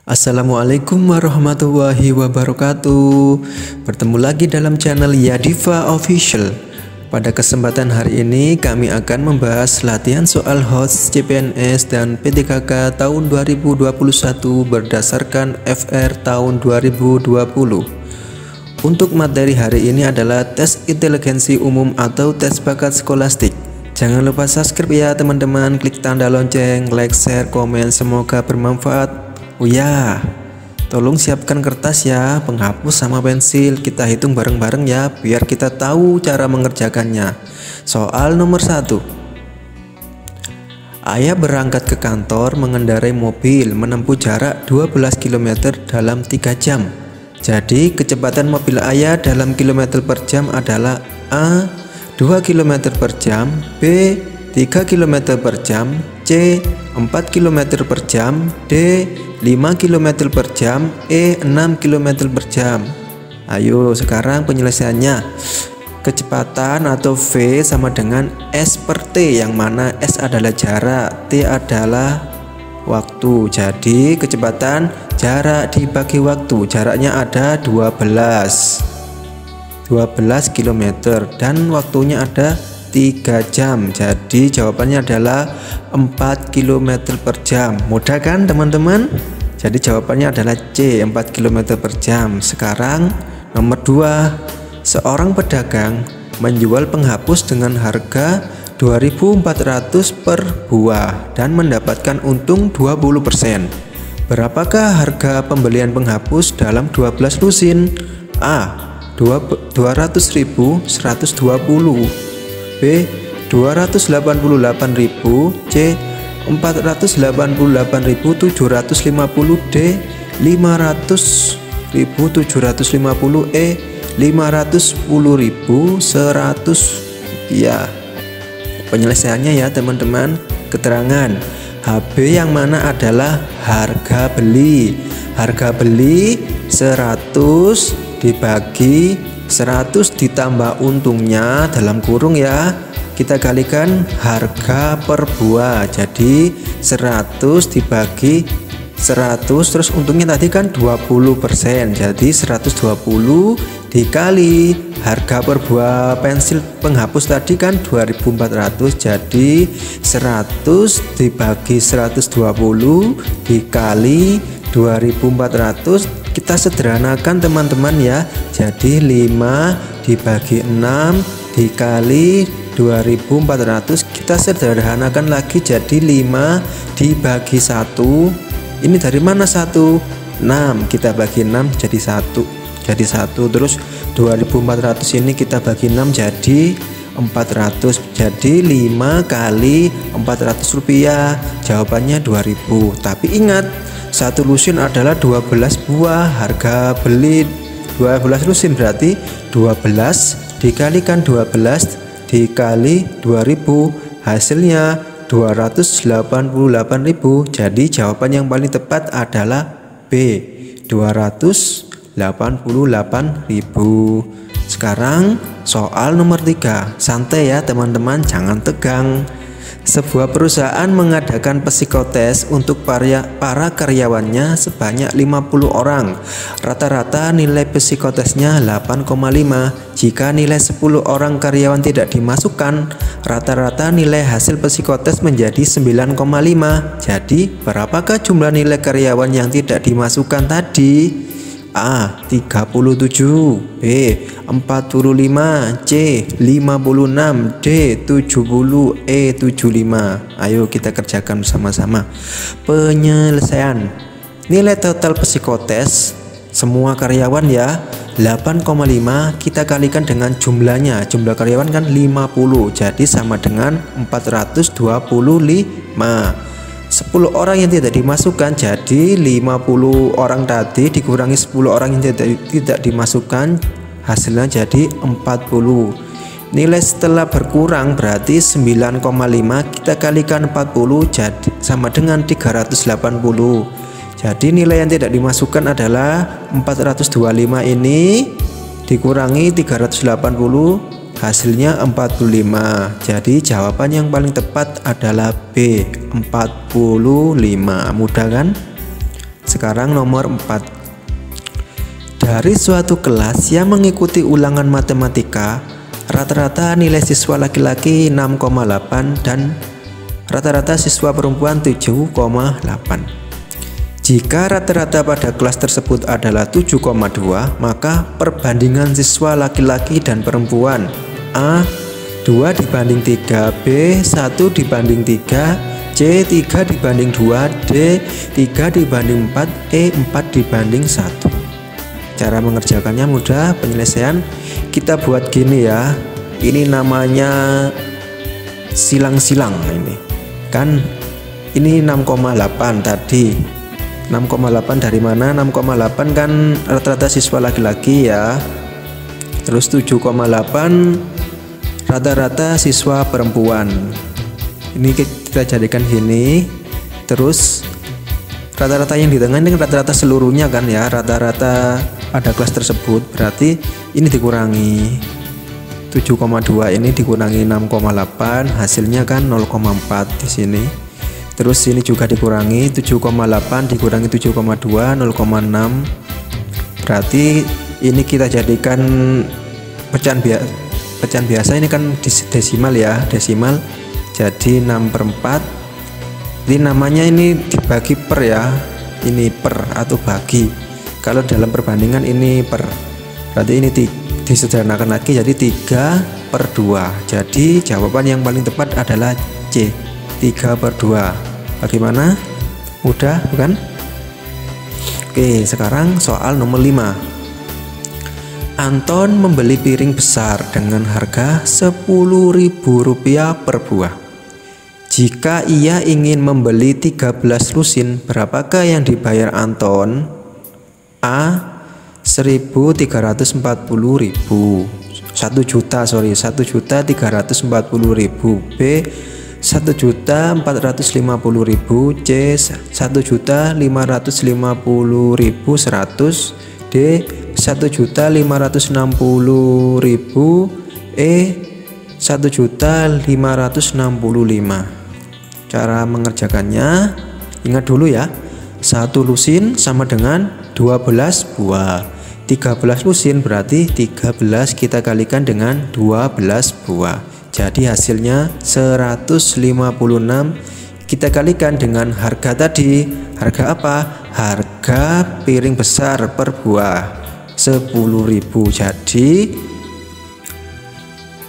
Assalamualaikum warahmatullahi wabarakatuh. Bertemu lagi dalam channel Yadiva Official. Pada kesempatan hari ini kami akan membahas latihan soal HOTS CPNS dan PTKK tahun 2021 berdasarkan FR tahun 2020. Untuk materi hari ini adalah tes inteligensi umum atau tes bakat skolastik. Jangan lupa subscribe ya teman-teman, klik tanda lonceng, like, share, komen, semoga bermanfaat. Oh ya, tolong siapkan kertas ya, penghapus sama pensil. Kita hitung bareng-bareng ya, biar kita tahu cara mengerjakannya. Soal nomor 1. Ayah berangkat ke kantor mengendarai mobil menempuh jarak 12 km dalam 3 jam. Jadi kecepatan mobil ayah dalam kilometer per jam adalah A. 2 km per jam, B. 3 km per jam, C. 4 km per jam, D. 5 km per jam, E. 6 km per jam. Ayo sekarang penyelesaiannya. Kecepatan atau V sama dengan S per T, yang mana S adalah jarak, T adalah waktu. Jadi kecepatan jarak dibagi waktu, jaraknya ada 12 km dan waktunya ada 3 jam. Jadi jawabannya adalah 4 km per jam. Mudah kan teman-teman? Jadi jawabannya adalah C, 4 km per jam. Sekarang nomor 2. Seorang pedagang menjual penghapus dengan harga 2.400 per buah dan mendapatkan untung 20%. Berapakah harga pembelian penghapus dalam 12 lusin? A. 200.000 120, B. 288.000, C. 488.750, D. 500.750, E. 510.100 ya. Penyelesaiannya ya teman-teman. Keterangan HB yang mana adalah harga beli. Harga beli 100 dibagi 100 ditambah untungnya dalam kurung ya, kita kalikan harga per buah. Jadi 100 dibagi 100 terus untungnya tadi kan 20%, jadi 120 dikali harga per buah pensil penghapus tadi kan 2.400, jadi 100 dibagi 120 dikali 2.400. Kita sederhanakan teman-teman ya, jadi 5 dibagi 6 dikali 2.400. Kita sederhanakan lagi jadi 5 dibagi 1. Ini dari mana 1? 6, kita bagi 6 jadi 1, jadi 1. Terus 2.400 ini kita bagi 6 jadi 400, jadi 5 kali 400 rupiah, jawabannya 2.000. Tapi ingat, satu lusin adalah 12 buah, harga beli 12 lusin berarti 12 dikalikan 12 dikali 2000, hasilnya 288.000. Jadi jawaban yang paling tepat adalah B, 288.000. Sekarang soal nomor 3. Santai ya teman-teman, jangan tegang. Sebuah perusahaan mengadakan psikotes untuk para karyawannya sebanyak 50 orang. Rata-rata nilai psikotesnya 8,5. Jika nilai 10 orang karyawan tidak dimasukkan, rata-rata nilai hasil psikotes menjadi 9,5. Jadi berapakah jumlah nilai karyawan yang tidak dimasukkan tadi? A. 37, B. 45, C. 56, D. 70, E. 75. Ayo kita kerjakan bersama-sama. Penyelesaian. Nilai total psikotes semua karyawan ya 8,5, kita kalikan dengan jumlahnya. Jumlah karyawan kan 50, jadi sama dengan 425. 10 orang yang tidak dimasukkan, jadi 50 orang tadi dikurangi 10 orang yang tidak dimasukkan, hasilnya jadi 40. Nilai setelah berkurang berarti 9,5, kita kalikan 40 jadi sama dengan 380. Jadi nilai yang tidak dimasukkan adalah 425, ini dikurangi 380, hasilnya 45. Jadi jawaban yang paling tepat adalah B, 45. Mudah kan? Sekarang nomor 4. Dari suatu kelas yang mengikuti ulangan matematika, rata-rata nilai siswa laki-laki 6,8 dan rata-rata siswa perempuan 7,8. Jika rata-rata pada kelas tersebut adalah 7,2, maka perbandingan siswa laki-laki dan perempuan A 2 dibanding 3, B 1 dibanding 3, C 3 dibanding 2, D 3 dibanding 4, E 4 dibanding 1. Cara mengerjakannya mudah, penyelesaian kita buat gini ya. Ini namanya silang-silang ini. Kan ini 6,8 tadi. 6,8 dari mana? 6,8 kan rata-rata siswa laki-laki ya. Terus 7,8 rata-rata siswa perempuan. Ini kita jadikan gini. Terus rata-rata yang di tengah ini rata-rata seluruhnya kan ya, rata-rata pada kelas tersebut, berarti ini dikurangi 7,2 ini dikurangi 6,8, hasilnya kan 0,4 di sini. Terus ini juga dikurangi 7,8 dikurangi 7,2 0,6. Berarti ini kita jadikan pecahan biasa, ini kan desimal ya, desimal. Jadi 6/4. Ini namanya ini dibagi per ya. Ini per atau bagi. Kalau dalam perbandingan ini per, berarti ini disederhanakan lagi jadi 3/2. Jadi jawaban yang paling tepat adalah C, 3/2. Bagaimana? Mudah bukan? Oke, sekarang soal nomor 5. Anton membeli piring besar dengan harga Rp10.000 per buah. Jika ia ingin membeli 13 lusin, berapakah yang dibayar Anton? A 1.340.000, 1.340.000. B 1.450.000. C 1.550.100. D 1.560.000. E 1.565.000. Cara mengerjakannya ingat dulu ya, 1 lusin sama dengan 12 buah. 13 lusin berarti 13 kita kalikan dengan 12 buah. Jadi hasilnya 156. Kita kalikan dengan harga tadi. Harga apa? Harga piring besar per buah 10.000.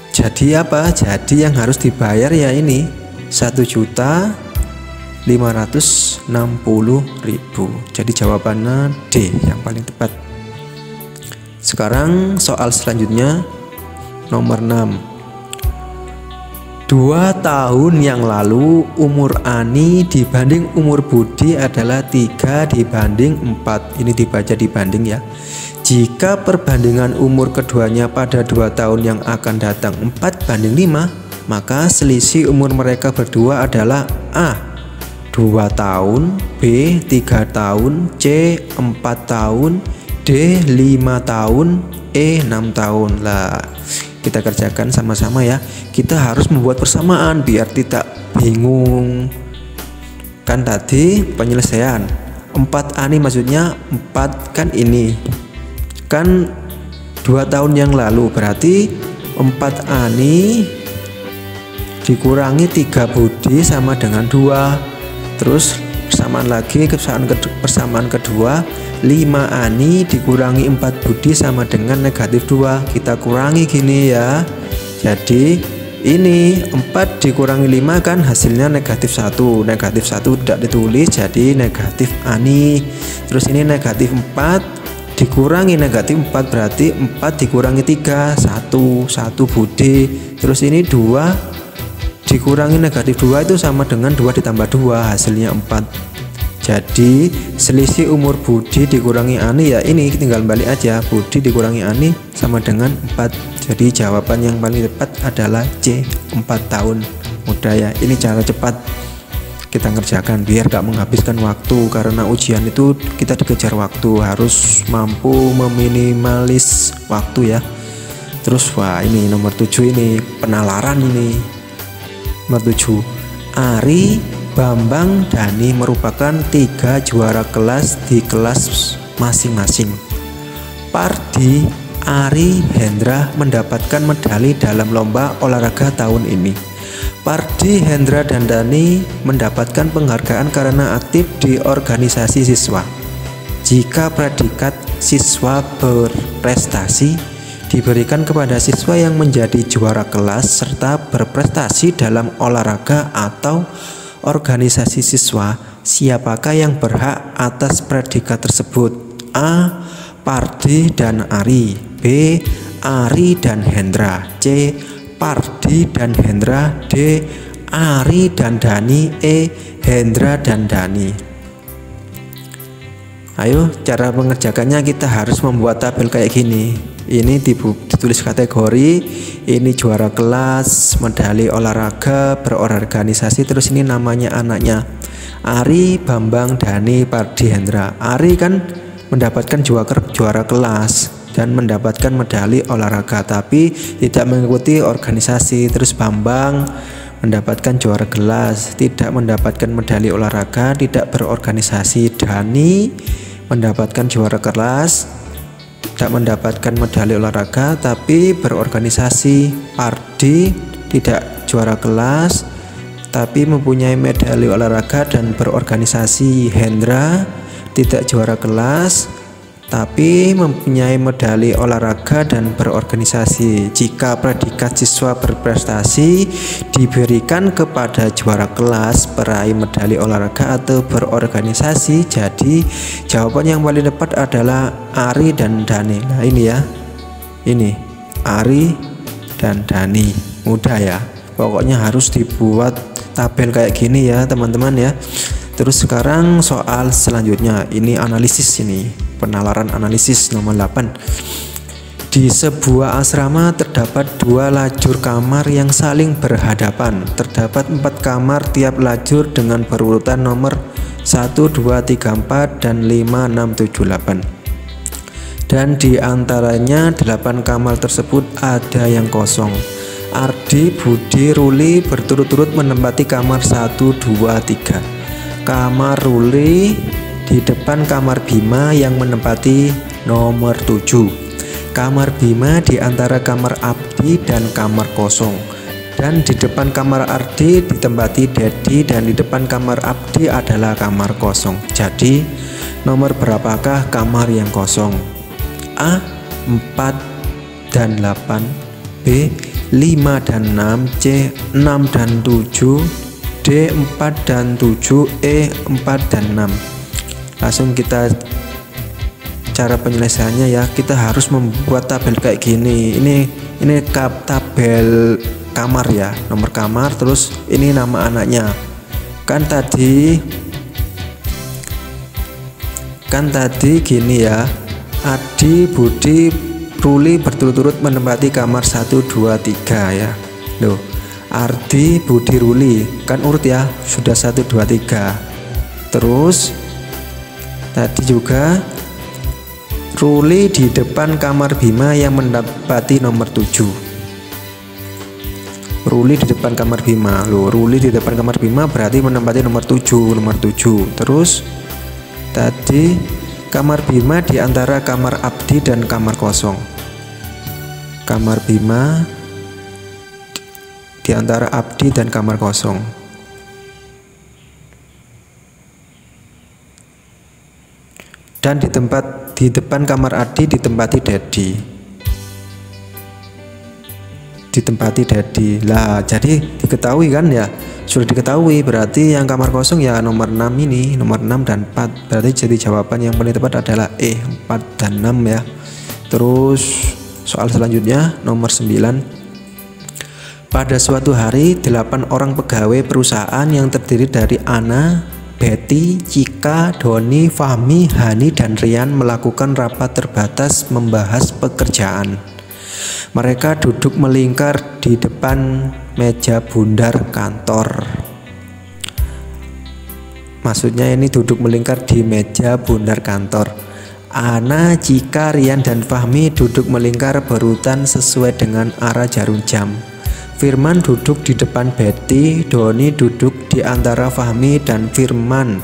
Jadi apa? Jadi yang harus dibayar ya ini 1.560.000. Jadi jawabannya D yang paling tepat. Sekarang soal selanjutnya nomor 6. 2 tahun yang lalu umur Ani dibanding umur Budi adalah 3 dibanding 4. Ini dibaca dibanding ya. Jika perbandingan umur keduanya pada 2 tahun yang akan datang 4:5, maka selisih umur mereka berdua adalah A 2 tahun, B 3 tahun, C 4 tahun, D 5 tahun, E 6 tahun. Lah, kita kerjakan sama-sama ya. Kita harus membuat persamaan biar tidak bingung. Kan tadi penyelesaian 4 Ani maksudnya 4 kan ini. Kan 2 tahun yang lalu berarti 4 Ani dikurangi 3 Budi sama dengan 2. Terus persamaan lagi, persamaan kedua 5 Ani dikurangi 4 Budi sama dengan negatif 2. Kita kurangi gini ya. Jadi ini 4 dikurangi 5 kan hasilnya negatif 1. Negatif 1 tidak ditulis jadi negatif Ani. Terus ini negatif 4 dikurangi negatif 4 berarti 4 dikurangi 3 1 Budi. Terus ini 2 dikurangi negatif 2 itu sama dengan 2 ditambah 2 hasilnya 4. Jadi selisih umur Budi dikurangi Ani ya ini tinggal balik aja, Budi dikurangi Ani sama dengan 4. Jadi jawaban yang paling tepat adalah C 4 tahun. Mudah ya, ini cara cepat kita ngerjakan biar gak menghabiskan waktu, karena ujian itu kita dikejar waktu, harus mampu meminimalis waktu ya. Terus wah ini nomor 7 ini penalaran ini. Nomor 7, Ari Bambang, Dhani merupakan 3 juara kelas di kelas masing-masing. Pardi, Ari, Hendra mendapatkan medali dalam lomba olahraga tahun ini. Pardi, Hendra, dan Dhani mendapatkan penghargaan karena aktif di organisasi siswa. Jika predikat siswa berprestasi diberikan kepada siswa yang menjadi juara kelas serta berprestasi dalam olahraga atau organisasi siswa, siapakah yang berhak atas predikat tersebut? A. Pardi dan Ari. B. Ari dan Hendra. C. Pardi dan Hendra. D. Ari dan Dhani. E. Hendra dan Dhani. Ayo, cara mengerjakannya kita harus membuat tabel kayak gini. Ini ditulis kategori, ini juara kelas, medali olahraga, berorganisasi, terus ini namanya anaknya Ari, Bambang, Dhani, Pardi, Hendra. Ari kan mendapatkan juara kelas dan mendapatkan medali olahraga tapi tidak mengikuti organisasi. Terus Bambang mendapatkan juara kelas, tidak mendapatkan medali olahraga, tidak berorganisasi. Dhani mendapatkan juara kelas, tidak mendapatkan medali olahraga tapi berorganisasi. Pardi tidak juara kelas tapi mempunyai medali olahraga dan berorganisasi. Hendra tidak juara kelas tapi mempunyai medali olahraga dan berorganisasi. Jika predikat siswa berprestasi diberikan kepada juara kelas, peraih medali olahraga atau berorganisasi, jadi jawaban yang paling tepat adalah Ari dan Dhani. Nah ini ya, ini Ari dan Dhani. Mudah ya, pokoknya harus dibuat tabel kayak gini ya teman-teman ya. Terus sekarang soal selanjutnya, ini analisis, ini penalaran analisis nomor 8. Di sebuah asrama terdapat 2 lajur kamar yang saling berhadapan. Terdapat 4 kamar tiap lajur dengan berurutan nomor 1, 2, 3, 4 dan 5, 6, 7, 8. Dan di antaranya 8 kamar tersebut ada yang kosong. Ardi, Budi, Ruli berturut-turut menempati kamar 1, 2, 3. Kamar Ruli di depan kamar Bima yang menempati nomor 7. Kamar Bima di antara kamar Abdi dan kamar kosong. Dan di depan kamar Ardi ditempati Dedi dan di depan kamar Abdi adalah kamar kosong. Jadi nomor berapakah kamar yang kosong? A. 4 dan 8. B. 5 dan 6. C. 6 dan 7. D. 4 dan 7. E. 4 dan 6. Langsung kita cara penyelesaiannya ya, kita harus membuat tabel kayak gini. Ini tabel kamar ya, nomor kamar, terus ini nama anaknya. Kan tadi gini ya, Adi, Budi, Ruli berturut-turut menempati kamar 1, 2, 3 ya. Loh, Ardi, Budi, Ruli kan urut ya, sudah 1, 2, 3. Terus tadi juga Ruli di depan kamar Bima yang menempati nomor 7. Ruli di depan kamar Bima. Loh, Ruli di depan kamar Bima berarti menempati nomor 7, nomor 7. Terus tadi kamar Bima di antara kamar Abdi dan kamar kosong. Kamar Bima di antara Abdi dan kamar kosong. Dan di depan kamar Adi ditempati Dedi. Lah, jadi diketahui kan ya, sudah diketahui, berarti yang kamar kosong ya nomor 6 ini, nomor 6 dan 4. Berarti jadi jawaban yang paling tepat adalah E, 4 dan 6 ya. Terus soal selanjutnya nomor 9. Pada suatu hari, 8 orang pegawai perusahaan yang terdiri dari Ana, Betty, Cika, Doni, Fahmi, Hani, dan Rian melakukan rapat terbatas membahas pekerjaan. Mereka duduk melingkar di depan meja bundar kantor. Maksudnya ini duduk melingkar di meja bundar kantor. Ana, Cika, Rian, dan Fahmi duduk melingkar berurutan sesuai dengan arah jarum jam. Firman duduk di depan Betty, Doni duduk di antara Fahmi dan Firman,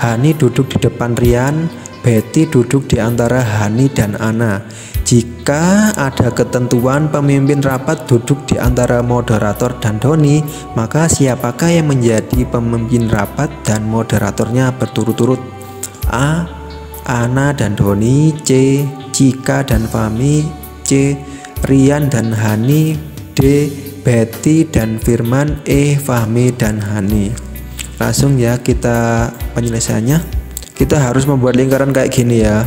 Hani duduk di depan Rian, Betty duduk di antara Hani dan Ana. Jika ada ketentuan pemimpin rapat duduk di antara moderator dan Doni, maka siapakah yang menjadi pemimpin rapat dan moderatornya berturut-turut? A. Ana dan Doni. C. Cika dan Fahmi. C. Rian dan Hani. D. Betty dan Firman. E. Fahmi dan Hani. Langsung ya kita penyelesaiannya. Kita harus membuat lingkaran kayak gini ya,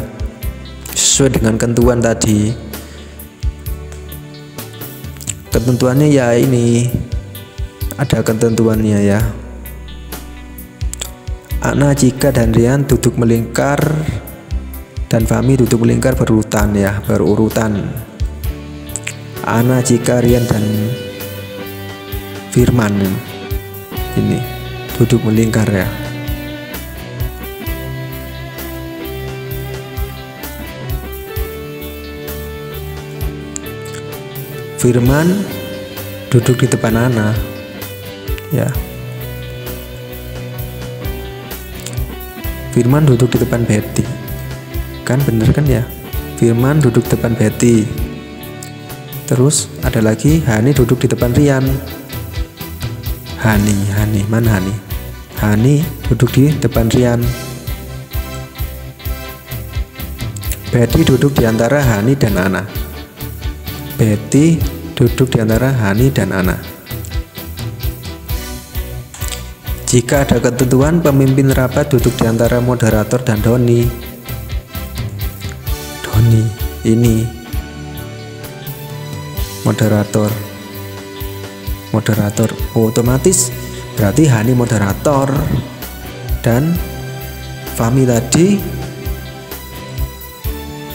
sesuai dengan ketentuan tadi. Ketentuannya ya ini, ada ketentuannya ya. Ana, Cika dan Rian duduk melingkar dan Fahmi duduk melingkar berurutan ya, berurutan. Ana, Cika, Rian dan Firman ini duduk melingkar ya. Firman duduk di depan Ana ya. Firman duduk di depan Betty, kan bener kan ya? Firman duduk di depan Betty. Terus ada lagi Hani duduk di depan Rian. Hani mana Hani? Hani duduk di depan Rian. Betty duduk di antara Hani dan Ana. Betty duduk di antara Hani dan Ana. Jika ada ketentuan pemimpin rapat duduk di antara moderator dan Doni. Doni ini moderator. Otomatis berarti Hani moderator dan Fahmi tadi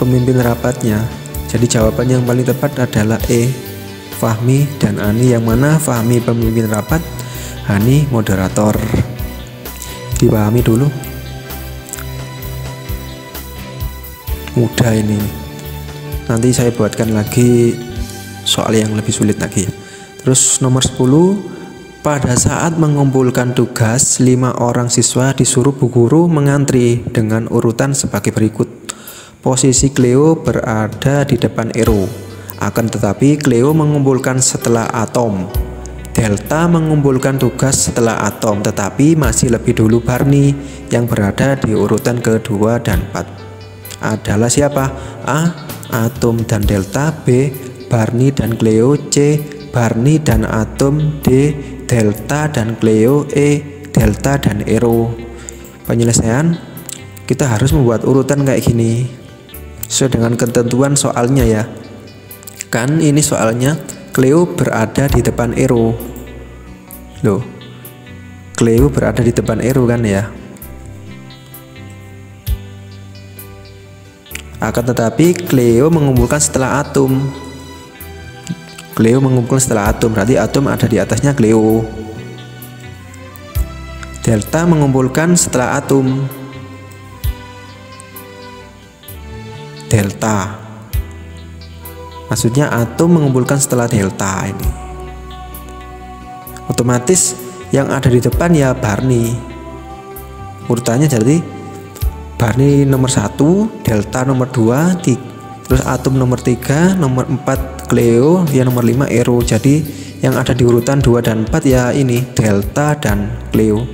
pemimpin rapatnya. Jadi jawaban yang paling tepat adalah E, Fahmi dan Ani, yang mana Fahmi pemimpin rapat, Hani moderator. Dipahami dulu. Mudah ini. Nanti saya buatkan lagi soal yang lebih sulit lagi. Terus nomor 10, pada saat mengumpulkan tugas, 5 orang siswa disuruh bu guru mengantri dengan urutan sebagai berikut. Posisi Cleo berada di depan Ero, akan tetapi Cleo mengumpulkan setelah Atom. Delta mengumpulkan tugas setelah Atom, tetapi masih lebih dulu Barney yang berada di urutan kedua dan 4. Adalah siapa? A. Atom dan Delta. B. Barney dan Cleo. C. Barney dan Atom. D. Delta dan Cleo. E. Delta dan Ero. Penyelesaian, kita harus membuat urutan kayak gini sesuai dengan ketentuan soalnya ya. Kan ini soalnya Cleo berada di depan Ero. Loh, Cleo berada di depan Ero kan ya. Akan tetapi Cleo mengumpulkan setelah Atom. Cleo mengumpulkan setelah Atom, berarti Atom ada di atasnya Cleo. Delta mengumpulkan setelah Atom. Delta, maksudnya Atom mengumpulkan setelah Delta ini. Otomatis yang ada di depan ya Barney. Urutannya jadi Barney nomor 1, Delta nomor 2, terus Atom nomor 3, nomor 4 Cleo, ya nomor 5 Ero. Jadi yang ada di urutan 2 dan 4 ya ini Delta dan Cleo.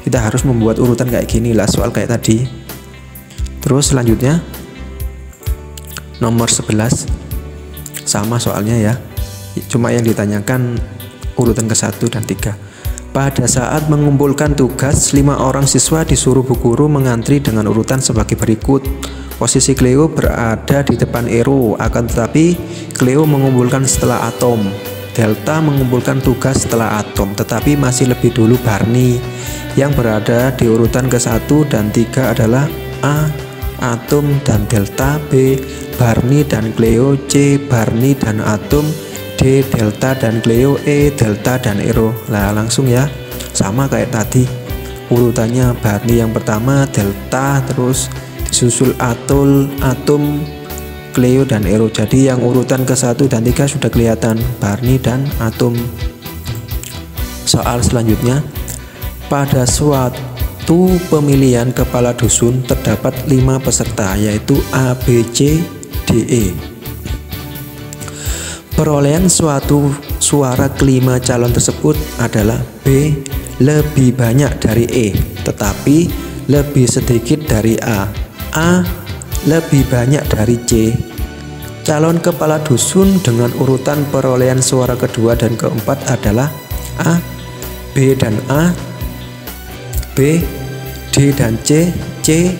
Kita harus membuat urutan kayak gini lah, soal kayak tadi. Terus selanjutnya nomor 11 sama soalnya ya, cuma yang ditanyakan urutan ke 1 dan 3. Pada saat mengumpulkan tugas, 5 orang siswa disuruh bu guru mengantri dengan urutan sebagai berikut. Posisi Cleo berada di depan Ero, akan tetapi Cleo mengumpulkan setelah Atom. Delta mengumpulkan tugas setelah Atom, tetapi masih lebih dulu Barney. Yang berada di urutan ke 1 dan 3 adalah A. Atom dan Delta. B. Barney dan Cleo. C. Barney dan Atom. D. Delta dan Cleo. E. Delta dan Ero. Nah langsung ya, sama kayak tadi urutannya. Barney yang pertama, Delta, terus disusul Atom, Cleo dan Eero. Jadi yang urutan ke-1 dan 3 sudah kelihatan, Barney dan Atom. Soal selanjutnya, pada suatu pemilihan kepala dusun terdapat 5 peserta, yaitu A, B, C, D, E. Perolehan suatu suara kelima calon tersebut adalah B lebih banyak dari E, tetapi lebih sedikit dari A lebih banyak dari C. Calon kepala dusun dengan urutan perolehan suara kedua dan keempat adalah A, B dan A, B, D dan C, C,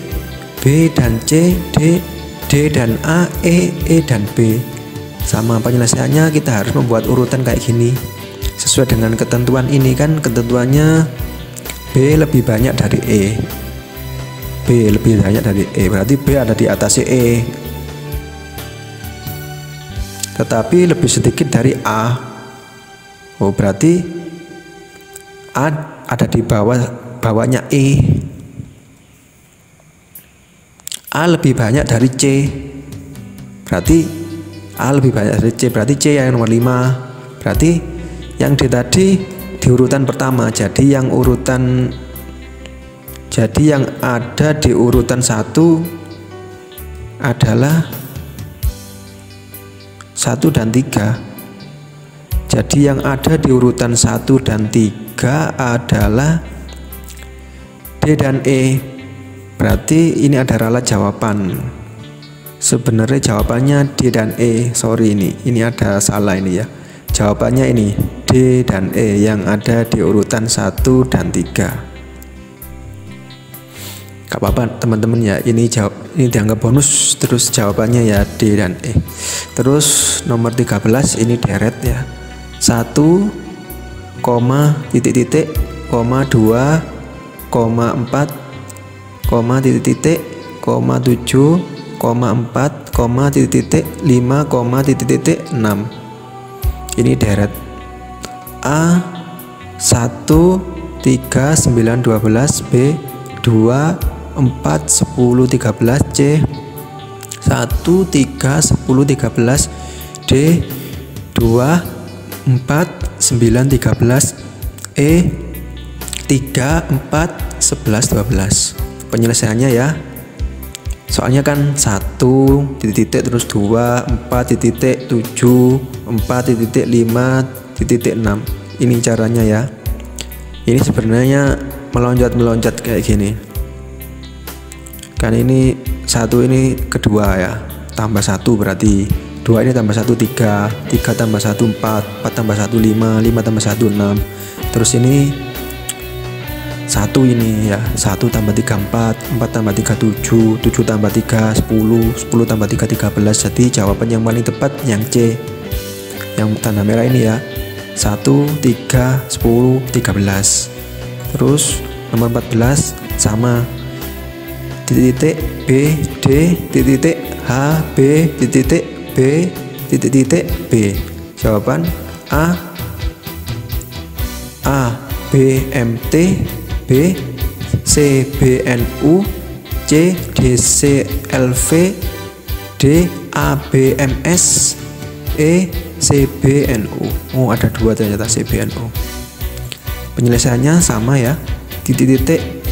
B dan C, D, D dan A, E dan B. Sama penyelesaiannya kita harus membuat urutan kayak gini. Sesuai dengan ketentuan ini kan, ketentuannya B lebih banyak dari E. B lebih banyak dari E, berarti B ada di atas E. Tetapi lebih sedikit dari A. Oh, berarti A ada di bawahnya E. A lebih banyak dari C. Berarti A lebih banyak dari C, berarti C yang nomor 5. Berarti yang D tadi di urutan pertama. Jadi yang ada di urutan 1 adalah 1 dan 3. Jadi yang ada di urutan 1 dan 3 adalah D dan E. Berarti ini ada ralat jawaban. Sebenarnya jawabannya D dan E. Sorry, ini ada salah ini ya. Jawabannya ini D dan E yang ada di urutan 1 dan 3. Gak apa-apa teman-teman ya, ini dianggap bonus. Terus jawabannya ya D dan E. Terus nomor 13 ini deret ya. 1, titik titik, 2, 4, titik titik, 7, 4, titik titik, 5, titik titik, 6. Ini deret. A 1, 3, 9, 12, B 2, 4, 10, 13, C 1, 3, 10, 13, D 2, 4, 9, 13, E 3, 4, 11, 12. Penyelesaiannya ya, soalnya kan 1 titik terus 2, 4 titik 7, 4 titik 5 titik 6. Ini caranya ya. Ini sebenarnya meloncat kayak gini. Kan ini 1 ini kedua ya, tambah 1 berarti 2 ini tambah 1 3, 3 tambah 1 4, 4 tambah 1 5, 5 tambah 1 6. Terus ini 1 ini ya, 1 tambah 3 4, 4 tambah 3 7, 7 tambah 3 10, 10 tambah 3 13. Jadi jawaban yang paling tepat yang C, yang tanda merah ini ya. 1, 3, 10, 13. Terus nomor 14 sama, titik B, D, titik H, B, titik B, titik B. Jawaban A, B, M, T, B, C, B, N, U, C, D, C, L, V, D, A, B, M, S, E, C, B, N, U. Oh, ada 2 ternyata C, B, N, U. Penyelesaiannya sama ya. Titik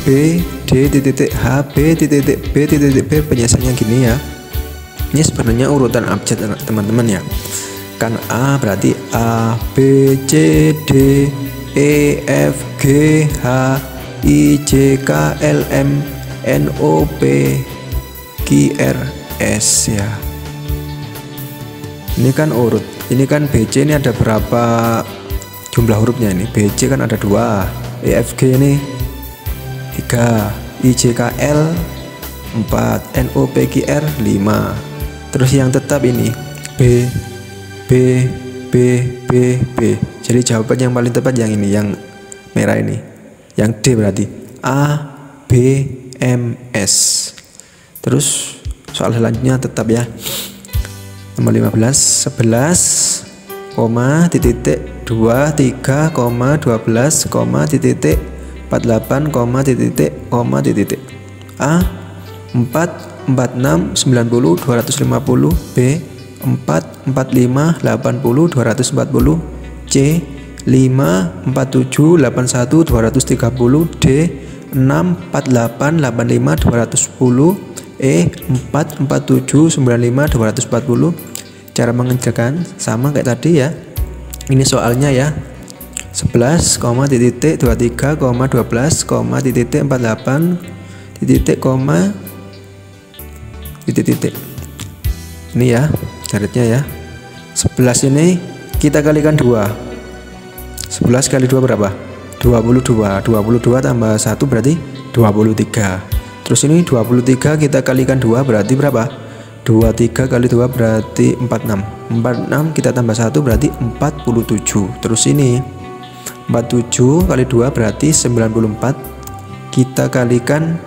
B, D, titik H, B, titik B, titik B. Penyelesaiannya gini ya. Ini sebenarnya urutan abjad teman-teman ya. Kan A berarti A, B, C, D, E, F, G, H, I, J, K, L, M, N, O, P, Q, R, S ya. Ini kan urut. Ini kan BC ini ada berapa jumlah hurufnya ini? BC kan ada 2, EFG ini 3, IJKL 4, NOPQR 5. Terus yang tetap ini B, B, B, B, B. Jadi jawaban yang paling tepat yang ini, yang merah ini, yang D berarti A, B, M, S. Terus soal selanjutnya tetap ya. Nomor 15, 11, titik 2, 3, 12, titik 48, titik A 4, 46 90 250, B 4 45 80 240, C 5 47 81 230, D 6 48 85 210, E 4 47 95 240. Cara mengerjakan sama kayak tadi ya. Ini soalnya ya. 11, titik 23, 12, titik 48, titik, titik. Ini ya garisnya ya. 11 ini kita kalikan 2. 11 kali 2 berapa? 22. 22 tambah 1 berarti 23. Terus ini 23 kita kalikan 2 berarti berapa? 23 kali 2 berarti 46. 46 kita tambah 1 berarti 47. Terus ini 47 kali 2 berarti 94. Kita kalikan,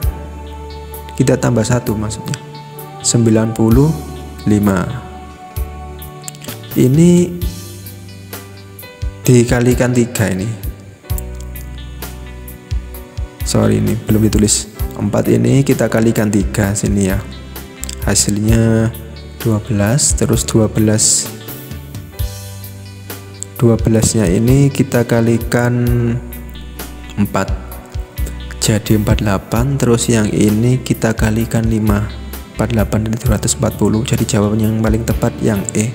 kita tambah 1 maksudnya 95. Ini dikalikan 3 ini. Sorry, ini belum ditulis. 4 ini kita kalikan 3 sini ya. Hasilnya 12. Terus 12 nya ini kita kalikan 4 jadi 48. Terus yang ini kita kalikan 5. 48 ini 240. Jadi jawaban yang paling tepat yang E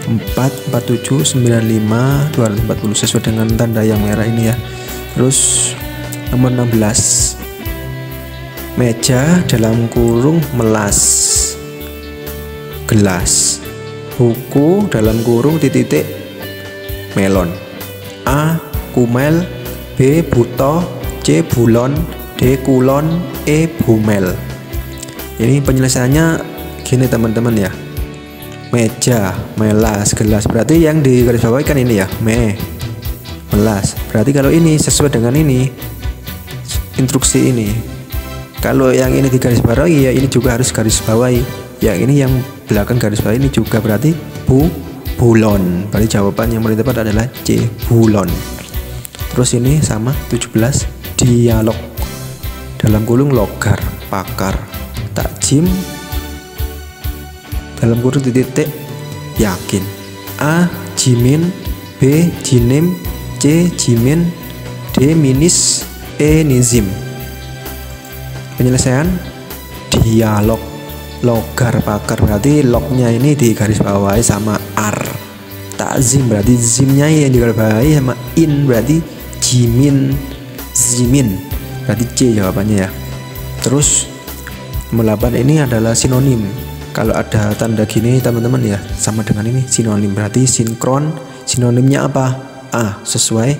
4 47 95 240 sesuai dengan tanda yang merah ini ya. Terus nomor 16, meja dalam kurung melas gelas, buku dalam kurung titik melon, A kumel, B buto, C bulon, D kulon, E bumel. Ini penyelesaiannya gini teman-teman ya. Meja, melas, gelas, berarti yang di garis bawah kan ini ya, melas. Berarti kalau ini sesuai dengan ini instruksi ini. Kalau yang ini di garis bawahi ya ini juga harus garis bawahi. Yang ini yang belakang garis bawah ini juga berarti bulon. Berarti jawaban yang paling tepat adalah C bulon. Terus ini sama 17, dialog dalam kurung logar, pakar, takjim dalam kurung titik yakin, A jimin, B jinim, C jimin, D minis, E nizim. Penyelesaian dialog logar pakar berarti lognya ini di garis bawahi sama ar. Takzim berarti zimnya yang di garis bawahi sama in berarti jimin, zimin berarti C jawabannya ya. Terus nomor 8 ini adalah sinonim. Kalau ada tanda gini teman-teman ya sama dengan ini sinonim, berarti sinkron. Sinonimnya apa? A sesuai,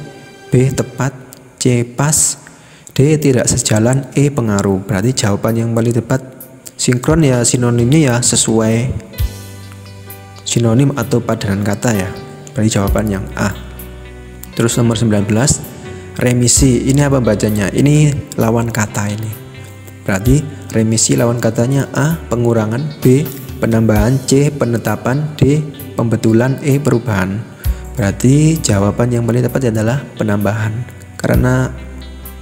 B tepat, C pas, D tidak sejalan, E pengaruh. Berarti jawaban yang paling tepat sinkron ya, sinonimnya ya sesuai, sinonim atau padanan kata ya. Berarti jawaban yang A. Terus nomor 19, remisi. Ini apa bacanya? Ini lawan kata ini. Berarti remisi lawan katanya A pengurangan, B penambahan, C penetapan, D pembetulan, E perubahan. Berarti jawaban yang paling tepat adalah penambahan karena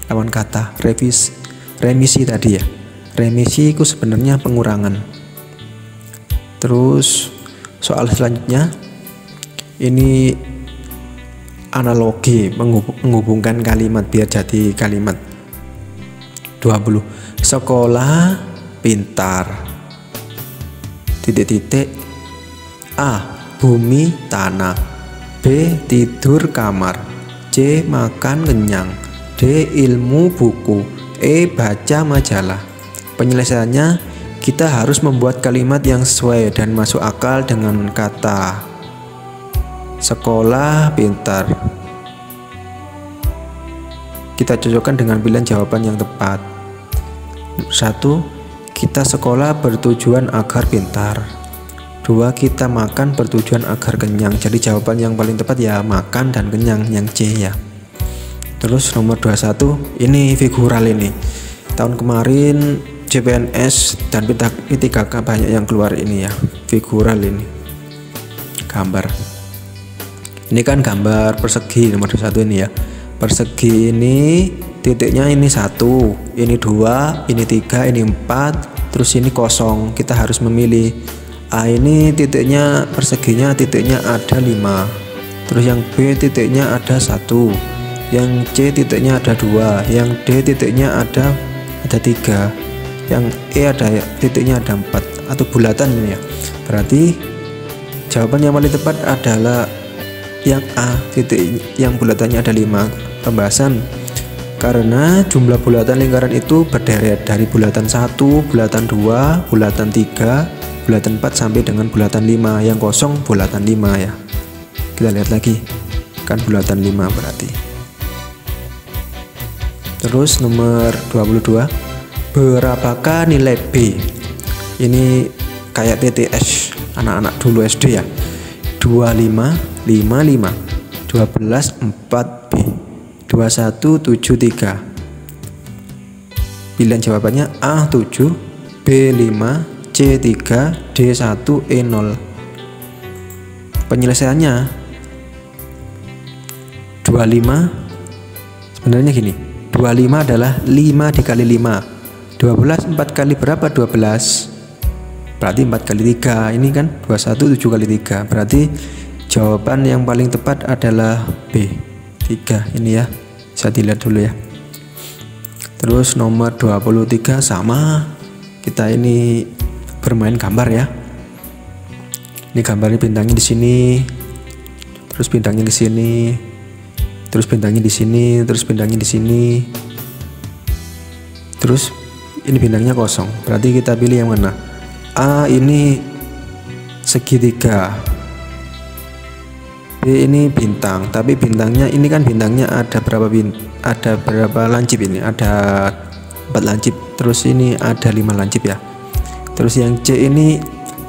lawan kata remisi tadi ya. Remisi itu sebenarnya pengurangan. Terus soal selanjutnya ini analogi menghubungkan kalimat biar jadi kalimat. 20, sekolah pintar titik A bumi tanah, B tidur kamar, C makan kenyang, D ilmu buku, E baca majalah. Penyelesaiannya kita harus membuat kalimat yang sesuai dan masuk akal dengan kata sekolah pintar. Kita cocokkan dengan pilihan jawaban yang tepat. 1. Kita sekolah bertujuan agar pintar. 2. Kita makan bertujuan agar kenyang. Jadi jawaban yang paling tepat ya makan dan kenyang, yang C ya. Terus nomor 21 ini figural ini. Tahun kemarin CPNS dan P3K banyak yang keluar ini ya, figural ini. Gambar. Ini kan gambar persegi nomor 21 ini ya. Persegi ini titiknya ini 1, ini 2, ini 3, ini 4, terus ini kosong, kita harus memilih. A ini titiknya perseginya titiknya ada 5, terus yang B titiknya ada 1, yang C titiknya ada 2, yang D titiknya ada 3, yang E ada titiknya ada 4 atau bulatan ini ya. Berarti jawaban yang paling tepat adalah yang A, titik yang bulatannya ada 5. Pembahasan, karena jumlah bulatan lingkaran itu berderet dari bulatan 1, bulatan 2, bulatan 3, bulatan 4 sampai dengan bulatan 5. Yang kosong bulatan 5 ya. Kita lihat lagi, kan bulatan 5 berarti. Terus nomor 22, berapakah nilai B? Ini kayak TTS anak-anak dulu SD ya. 25, 55, 12, 4B, 21, 73. Pilihan jawabannya A 7, B 5, C 3, D 1, E 0. Penyelesaiannya 25 sebenarnya gini, 25 adalah 5 dikali 5. 12 4 kali berapa? 12. Berarti 4 kali 3. Ini kan 21 7 kali 3. Berarti jawaban yang paling tepat adalah B 3 ini ya. Bisa dilihat dulu ya. Terus nomor 23 sama. Kita ini bermain gambar ya. Ini gambarnya bintangnya di sini. Terus bintangnya di sini. Terus bintangnya di sini, terus bintangnya di sini. Terus ini bintangnya kosong. Berarti kita pilih yang mana? A ini segitiga. B ini bintang, tapi bintangnya ini kan bintangnya ada berapa lancip ini? Ada 4 lancip. Terus ini ada 5 lancip ya. Terus yang C ini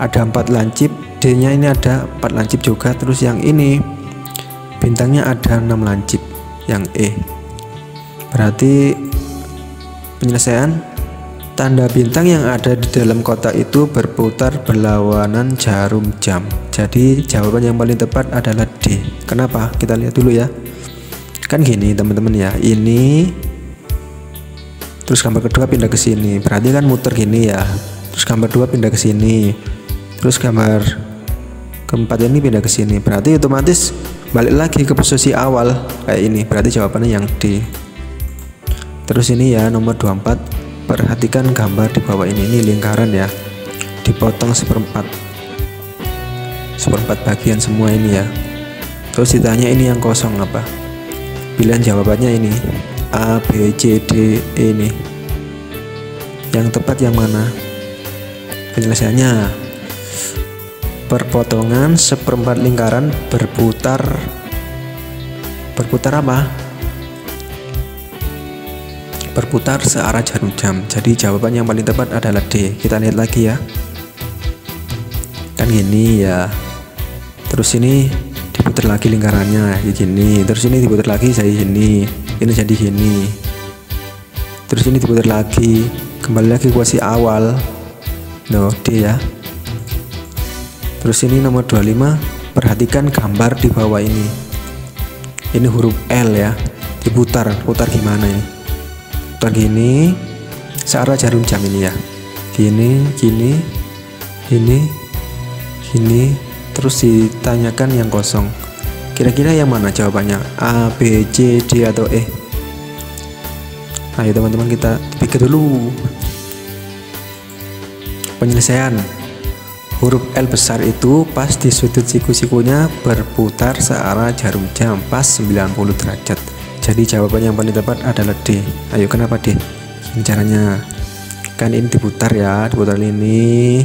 ada 4 lancip, D-nya ini ada 4 lancip juga. Terus yang ini bintangnya ada 6 lancip, yang E. Berarti penyelesaian, tanda bintang yang ada di dalam kotak itu berputar berlawanan jarum jam. Jadi jawaban yang paling tepat adalah D. Kenapa? Kita lihat dulu ya. Kan gini teman-teman ya, ini terus gambar kedua pindah ke sini, berarti kan muter gini ya. Terus gambar 2 pindah ke sini, terus gambar keempat ini pindah ke sini, berarti otomatis balik lagi ke posisi awal kayak ini. Berarti jawabannya yang D. Terus ini ya nomor 24, perhatikan gambar di bawah ini lingkaran ya, dipotong seperempat bagian semua ini ya. Terus ditanya ini yang kosong apa? Pilihan jawabannya ini A, B, C, D, E ini. Yang tepat yang mana? Penyelesaiannya, perpotongan seperempat lingkaran berputar apa? Berputar searah jarum jam. Jadi jawaban yang paling tepat adalah D. Kita lihat lagi ya. Kan gini ya. Terus ini diputar lagi lingkarannya jadi gini. Terus ini diputar lagi jadi gini. Ini jadi gini. Terus ini diputar lagi, kembali lagi ke posisi awal. No, D ya. Terus ini nomor 25, perhatikan gambar di bawah ini. Ini huruf L ya, diputar gimana ini? Putar gini, searah jarum jam ini ya. Gini, gini, gini. Terus ditanyakan yang kosong. Kira-kira yang mana jawabannya? A, B, C, D atau E? Ayo teman-teman kita pikir dulu. Penyelesaian, huruf L besar itu pas di sudut siku-sikunya berputar searah jarum jam pas 90 derajat. Jadi jawaban yang paling tepat adalah D. Ayo, kenapa D? Ini caranya, kan ini diputar ya, diputar ini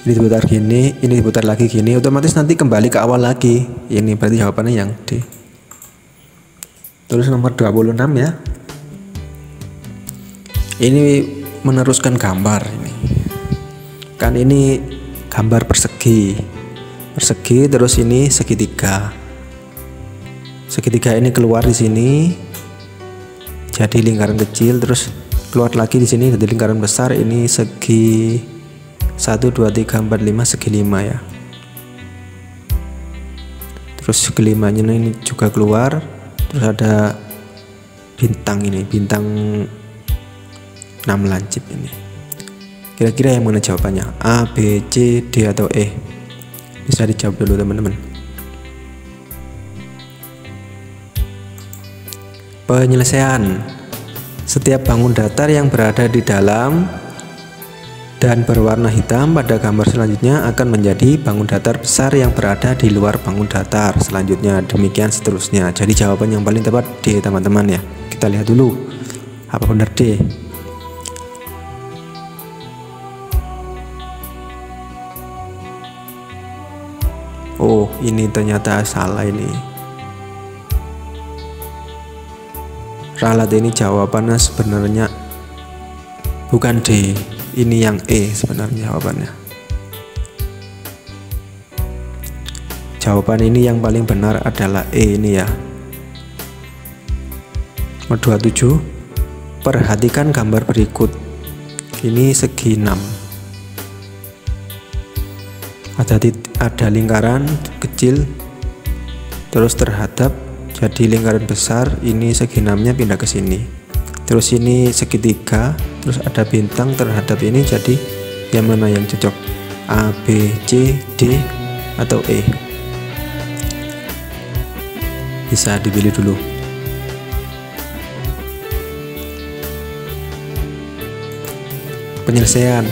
diputar gini, ini diputar lagi gini, otomatis nanti kembali ke awal lagi. Ini berarti jawabannya yang D. Terus nomor 26 ya, ini meneruskan gambar ini. Kan ini gambar persegi, terus ini segitiga. Segitiga ini keluar di sini, jadi lingkaran kecil, terus keluar lagi di sini jadi lingkaran besar. Ini segi 1 2 3 4 5, segi 5 ya. Terus segi 5-nya ini juga keluar. Terus ada bintang ini, bintang 6 lancip ini. Kira-kira yang mana jawabannya? A, B, C, D, atau E? Bisa dijawab dulu teman-teman. Penyelesaian. Setiap bangun datar yang berada di dalam dan berwarna hitam pada gambar selanjutnya akan menjadi bangun datar besar yang berada di luar bangun datar selanjutnya, demikian seterusnya. Jadi jawaban yang paling tepat D teman-teman ya. Kita lihat dulu apa benar D. Oh, ini ternyata salah ini. Ralat ini jawabannya sebenarnya bukan D. Ini yang E sebenarnya jawabannya. Jawaban ini yang paling benar adalah E ini ya. Nomor 27. Perhatikan gambar berikut. Ini segi 6. Ada lingkaran kecil terus terhadap jadi lingkaran besar, ini segi 6-nya pindah ke sini. Terus ini segitiga, terus ada bintang terhadap ini, jadi yang mana yang cocok? A, B, C, D, atau E? Bisa dipilih dulu. Penyelesaian.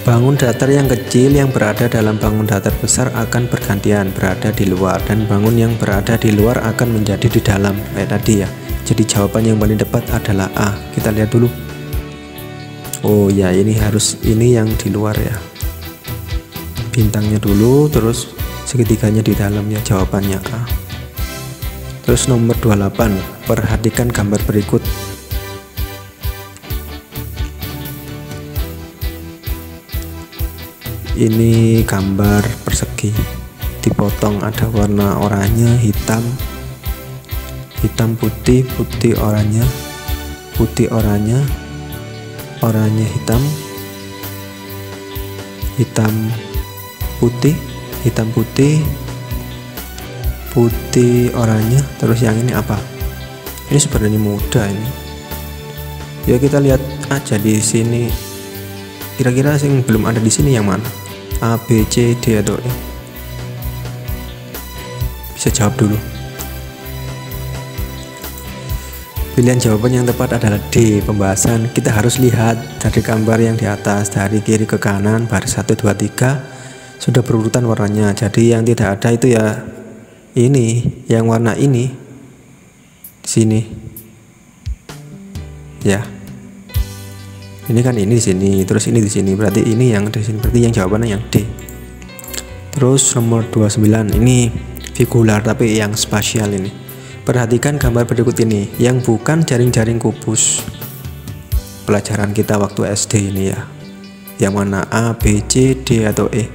Bangun datar yang kecil yang berada dalam bangun datar besar akan bergantian berada di luar, dan bangun yang berada di luar akan menjadi di dalam, kayak tadi ya. Jadi jawaban yang paling tepat adalah A. Kita lihat dulu. Oh ya, ini yang di luar ya. Bintangnya dulu, terus segitiganya di dalamnya, jawabannya A. Terus nomor 28. Perhatikan gambar berikut. Ini gambar persegi, dipotong, ada warna oranye, hitam, hitam putih, putih oranye, putih oranye, oranye hitam, hitam putih, hitam putih, putih oranye. Terus yang ini apa? Ini sebenarnya mudah ini. Ya kita lihat aja di sini. Kira-kira yang belum ada di sini yang mana? A, B, C, D, atau E? Bisa jawab dulu. Pilihan jawaban yang tepat adalah D, pembahasan. Kita harus lihat dari gambar yang di atas, dari kiri ke kanan, baris 1, 2, 3 sudah berurutan warnanya. Jadi yang tidak ada itu ya ini, yang warna ini di sini. Ya. Ini kan ini di sini, terus ini di sini, berarti ini yang di sini, berarti yang jawabannya yang D. Terus nomor 29, ini figular tapi yang spasial ini. Perhatikan gambar berikut ini, yang bukan jaring-jaring kubus. Pelajaran kita waktu SD ini ya. Yang mana? A, B, C, D, atau E?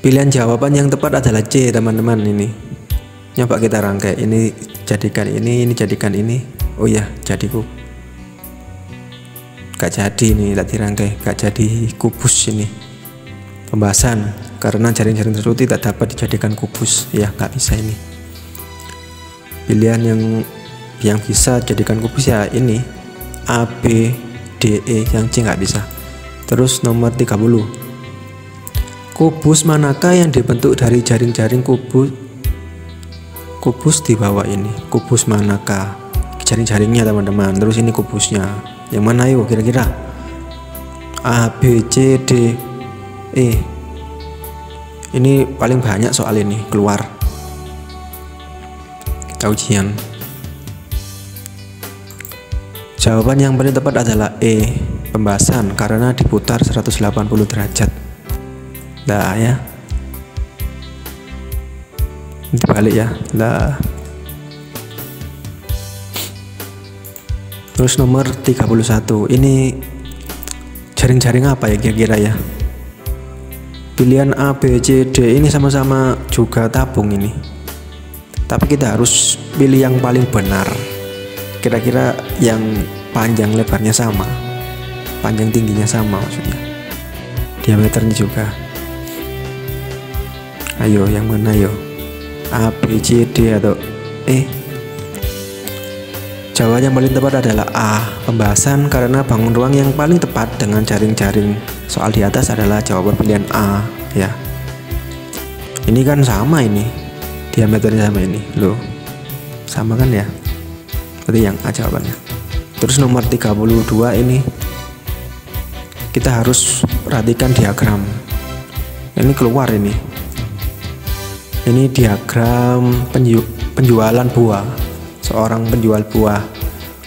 Pilihan jawaban yang tepat adalah C teman-teman ini. Coba kita rangkai, ini jadikan ini jadikan ini. Oh ya, jadi gak jadi ini, tadi rangkai gak jadi kubus ini. Pembahasan, karena jaring-jaring tersebut tidak dapat dijadikan kubus. Ya gak bisa ini. Pilihan yang bisa jadikan kubus ya ini A, B, D, E, yang C nggak bisa. Terus nomor 30. Kubus manakah yang dibentuk dari jaring-jaring kubus di bawah ini? Kubus manakah? Jaring-jaringnya teman-teman. Terus ini kubusnya. Yang mana yuk kira-kira? A, B, C, D, E. Ini paling banyak soal ini keluar. Kita ujian. Jawaban yang paling tepat adalah E, pembahasan, karena diputar 180 derajat. Nah ya, dibalik ya. Nah, terus nomor 31, ini jaring-jaring apa ya kira-kira ya? Pilihan A, B, C, D ini sama-sama juga tabung ini, tapi kita harus pilih yang paling benar. Kira-kira yang panjang lebarnya sama, panjang tingginya sama, maksudnya diameternya juga. Ayo yang mana yo? A, B, C, D, atau E? Jawaban yang paling tepat adalah A. Pembahasan karena bangun ruang yang paling tepat dengan jaring-jaring soal di atas adalah jawaban pilihan A ya. Ini kan sama ini, diameternya sama ini loh, sama kan ya, berarti yang A jawabannya. Terus nomor 32 ini kita harus perhatikan diagram. Ini keluar ini diagram penjualan buah. Seorang penjual buah,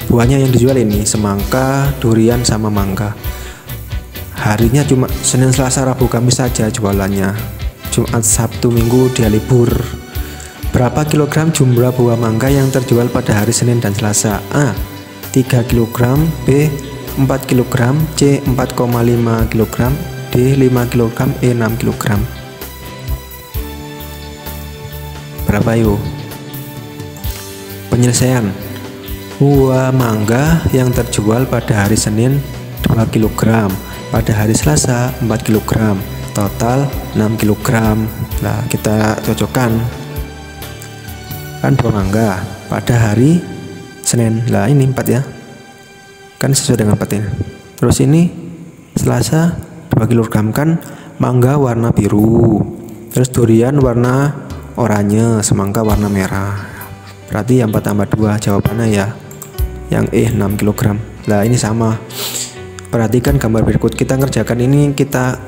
buahnya yang dijual ini semangka, durian sama mangga. Harinya cuma Senin, Selasa, Rabu, Kamis saja jualannya. Jumat, Sabtu, Minggu dia libur. Berapa kilogram jumlah buah mangga yang terjual pada hari Senin dan Selasa? A. 3 kg, B. 4 kg, C. 4,5 kg, D. 5 kg, E. 6 kg. Berapa yuk? Penyelesaian. Buah mangga yang terjual pada hari Senin 2 kg, pada hari Selasa 4 kg, total 6 kg. Nah, kita cocokkan. Kan buah mangga pada hari Senin. Lah ini 4 ya. Kan sesuai dengan 4 ini. Terus ini Selasa 2 kg kan mangga warna biru. Terus durian warna oranye, semangka warna merah. Berarti yang 4 tambah 2 jawabannya ya yang E 6 kg. Nah ini sama. Perhatikan gambar berikut. Kita ngerjakan ini, kita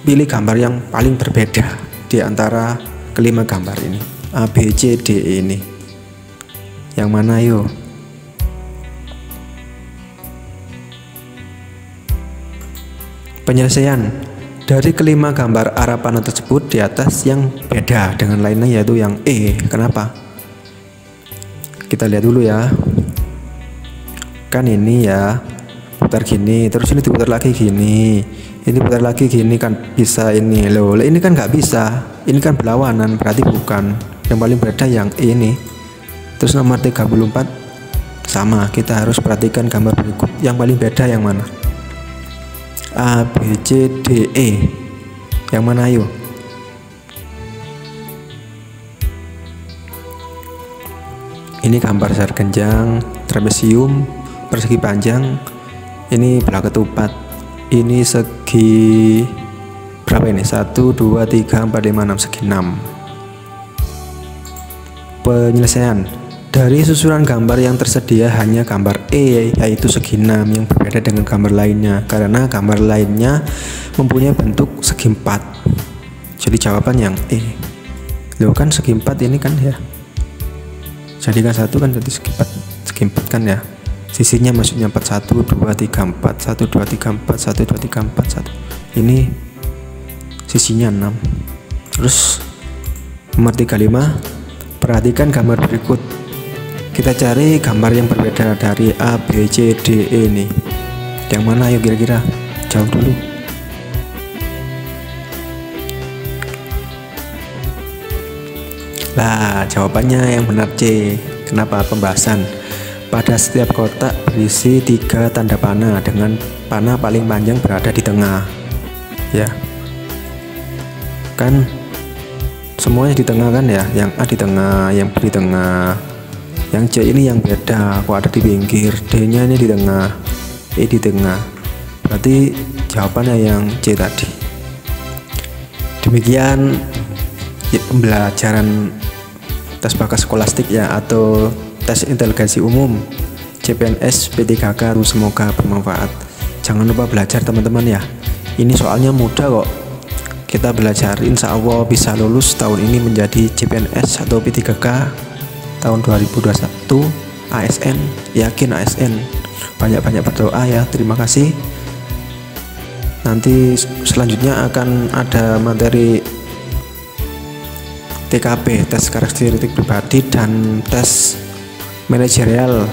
pilih gambar yang paling berbeda di antara kelima gambar ini, A, B, C, D, E ini. Yang mana yuk? Penyelesaian. Dari kelima gambar arah panah tersebut, di atas yang beda dengan lainnya yaitu yang E. Kenapa? Kita lihat dulu ya. Kan ini ya putar gini, terus ini diputar lagi gini, ini putar lagi gini, kan bisa ini loh. Ini kan nggak bisa, ini kan berlawanan, berarti bukan. Yang paling beda yang ini. Terus nomor 34 sama. Kita harus perhatikan gambar berikut. Yang paling beda yang mana? A, B, C, D, E. Yang mana yuk? Ini gambar sar genjang, trapesium, persegi panjang. Ini belah ketupat. Ini segi berapa ini? 1, 2, 3, 4, 5, 6, segi 6. Penyelesaian. Dari susunan gambar yang tersedia hanya gambar E, yaitu segi 6, yang berbeda dengan gambar lainnya karena gambar lainnya mempunyai bentuk segi 4. Jadi jawaban yang E. Loh kan segi 4 ini kan ya. Jadi kan 1 kan jadi segi 4 kan ya. Sisinya maksudnya 4, 1, 2, 3, 4, 1, 2, 3, 4, 1, 2, 3, 4, 1. Ini sisinya 6. Terus nomor 35, perhatikan gambar berikut. Kita cari gambar yang berbeda dari A, B, C, D, E ini. Yang mana ayo kira-kira? Jawab dulu. Lah, jawabannya yang benar C. Kenapa? Pembahasan. Pada setiap kotak berisi 3 tanda panah dengan panah paling panjang berada di tengah. Ya. Kan semuanya di tengah kan ya? Yang A di tengah, yang B di tengah. Yang C ini yang beda, kok ada di pinggir. D-nya ini di tengah, E di tengah. Berarti jawabannya yang C tadi. Demikian ya, pembelajaran tes bakat skolastik ya, atau tes inteligensi umum CPNS P3K. Semoga bermanfaat. Jangan lupa belajar teman-teman ya. Ini soalnya mudah kok. Kita belajar, insya Allah bisa lulus tahun ini menjadi CPNS atau P3K tahun 2021 ASN. Yakin ASN. Banyak-banyak berdoa ya. Terima kasih. Nanti selanjutnya akan ada materi TKP, tes karakteristik pribadi, dan tes manajerial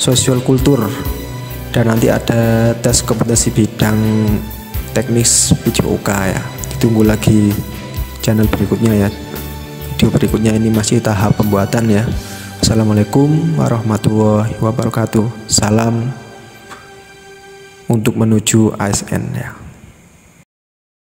sosial kultur, dan nanti ada tes kompetensi bidang teknis PJOK ya. Ditunggu lagi channel berikutnya ya. Video berikutnya ini masih tahap pembuatan ya. Assalamualaikum warahmatullahi wabarakatuh. Salam untuk menuju ASN ya.